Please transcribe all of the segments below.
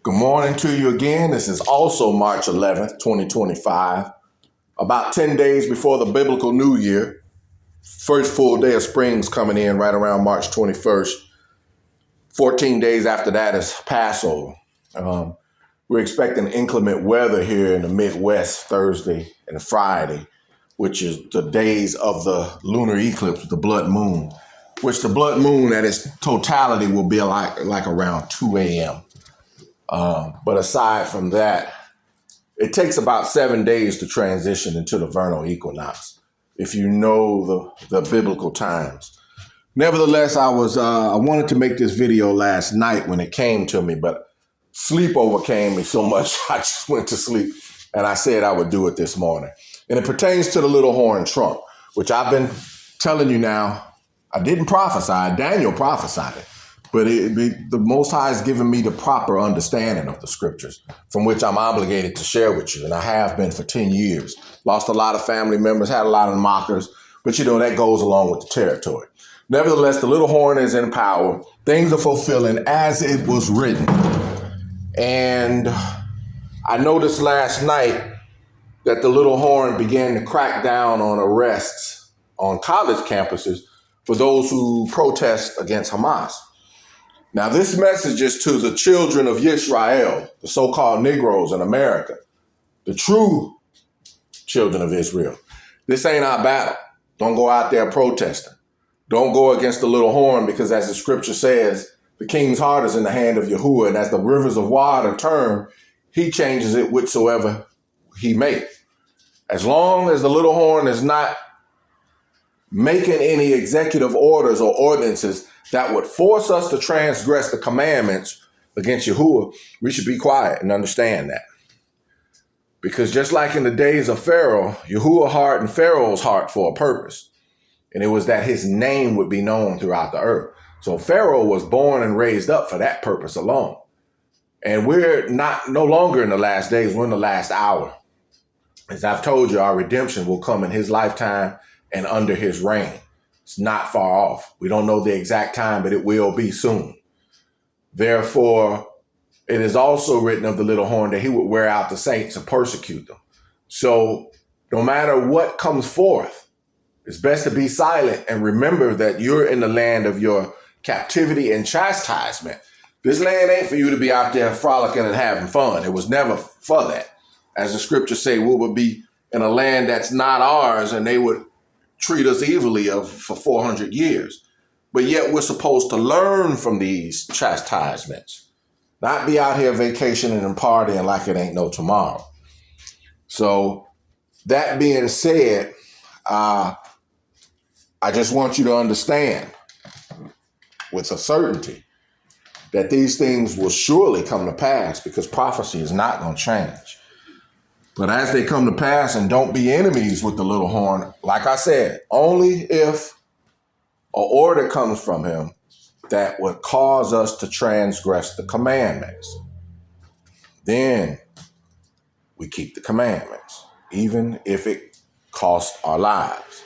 Good morning to you again. This is also March 11th, 2025. About 10 days before the biblical New Year. First full day of spring's coming in right around March 21st. 14 days after that is Passover. We're expecting inclement weather here in the Midwest Thursday and Friday, which is the days of the lunar eclipse, the blood moon, which the blood moon at its totality will be like around 2 a.m. But aside from that, it takes about 7 days to transition into the vernal equinox, if you know the biblical times. Nevertheless, I wanted to make this video last night when it came to me, but sleep overcame me so much I just went to sleep, and I said I would do it this morning. And it pertains to the little horn trump, which I've been telling you now. I didn't prophesy. Daniel prophesied it. But the Most High has given me the proper understanding of the scriptures, from which I'm obligated to share with you. And I have been for 10 years. Lost a lot of family members, had a lot of mockers. But, that goes along with the territory. Nevertheless, the little horn is in power. Things are fulfilling as it was written. And I noticed last night that the little horn began to crack down on arrests on college campuses for those who protest against Hamas. Now, this message is to the children of Israel, the so-called Negroes in America, the true children of Israel. This ain't our battle. Don't go out there protesting. Don't go against the little horn, because as the scripture says, the king's heart is in the hand of Yahuwah, and as the rivers of water turn, he changes it whithersoever he may. As long as the little horn is not making any executive orders or ordinances that would force us to transgress the commandments against Yahuwah, we should be quiet and understand that. Because just like in the days of Pharaoh, Yahuwah hardened Pharaoh's heart for a purpose. And it was that his name would be known throughout the earth. So Pharaoh was born and raised up for that purpose alone. And we're no longer in the last days, we're in the last hour. As I've told you, our redemption will come in his lifetime and under his reign. It's not far off. We don't know the exact time, but it will be soon. Therefore, it is also written of the little horn that he would wear out the saints and persecute them. So no matter what comes forth, it's best to be silent and remember that you're in the land of your captivity and chastisement. This land ain't for you to be out there frolicking and having fun. It was never for that. As the scriptures say, we would be in a land that's not ours, and they would treat us evilly for 400 years. But yet we're supposed to learn from these chastisements, not be out here vacationing and partying like it ain't no tomorrow. So that being said, I just want you to understand with a certainty that these things will surely come to pass, because prophecy is not going to change. But as they come to pass, and don't be enemies with the little horn, like I said, only if an order comes from him that would cause us to transgress the commandments, then we keep the commandments, even if it costs our lives.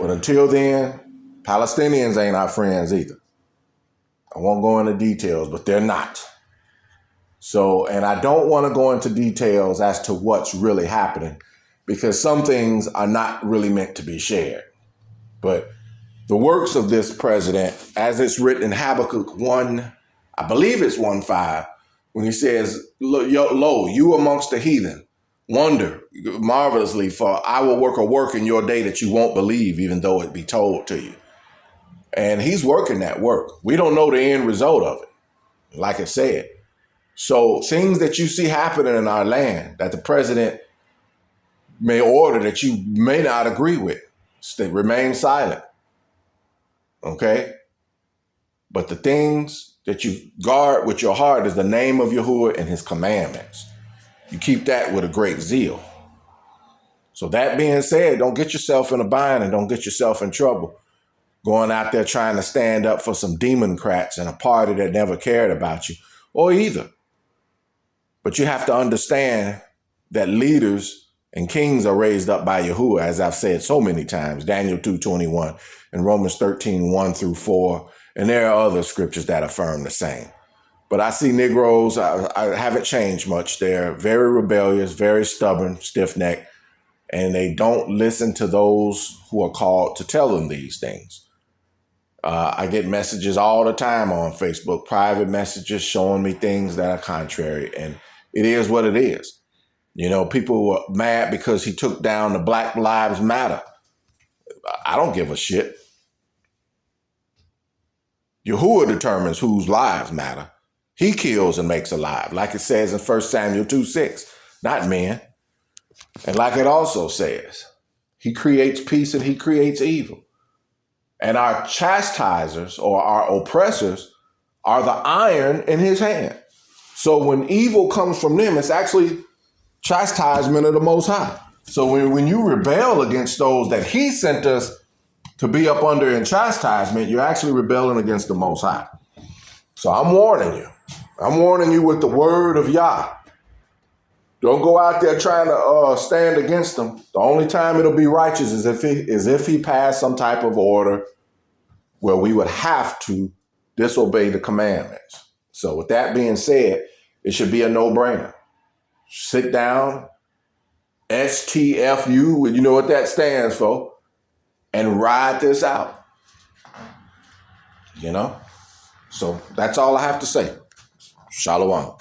But until then, Palestinians ain't our friends either. I won't go into details, but they're not. So, and I don't want to go into details as to what's really happening, because some things are not really meant to be shared. But the works of this president, as it's written in Habakkuk 1, I believe it's 1:5, when he says, lo, you amongst the heathen, wonder marvelously, for I will work a work in your day that you won't believe, even though it be told to you. And he's working that work. We don't know the end result of it, like I said. So things that you see happening in our land that the president may order that you may not agree with, remain silent. Okay? But the things that you guard with your heart is the name of Yahuwah and his commandments. You keep that with a great zeal. So that being said, don't get yourself in a bind and don't get yourself in trouble going out there trying to stand up for some democrats and a party that never cared about you, or either. But you have to understand that leaders and kings are raised up by Yahuwah, as I've said so many times, Daniel 2:21 and Romans 13:1-4. And there are other scriptures that affirm the same. But I see Negroes, I haven't changed much. They're very rebellious, very stubborn, stiff-necked, and they don't listen to those who are called to tell them these things. I get messages all the time on Facebook, private messages showing me things that are contrary, and it is what it is. You know, people were mad because he took down the Black Lives Matter. I don't give a shit. Yahuwah determines whose lives matter. He kills and makes alive, like it says in 1 Samuel 2:6, not men. And like it also says, he creates peace and he creates evil. And our chastisers or our oppressors are the iron in his hand. So when evil comes from them, it's actually chastisement of the Most High. So when you rebel against those that he sent us to be up under in chastisement, you're actually rebelling against the Most High. So I'm warning you. I'm warning you with the word of Yah. Don't go out there trying to stand against him. The only time it'll be righteous is if he passed some type of order where we would have to disobey the commandments. So with that being said, it should be a no-brainer. Sit down, STFU, you know what that stands for, and ride this out. You know? So that's all I have to say. Shalom.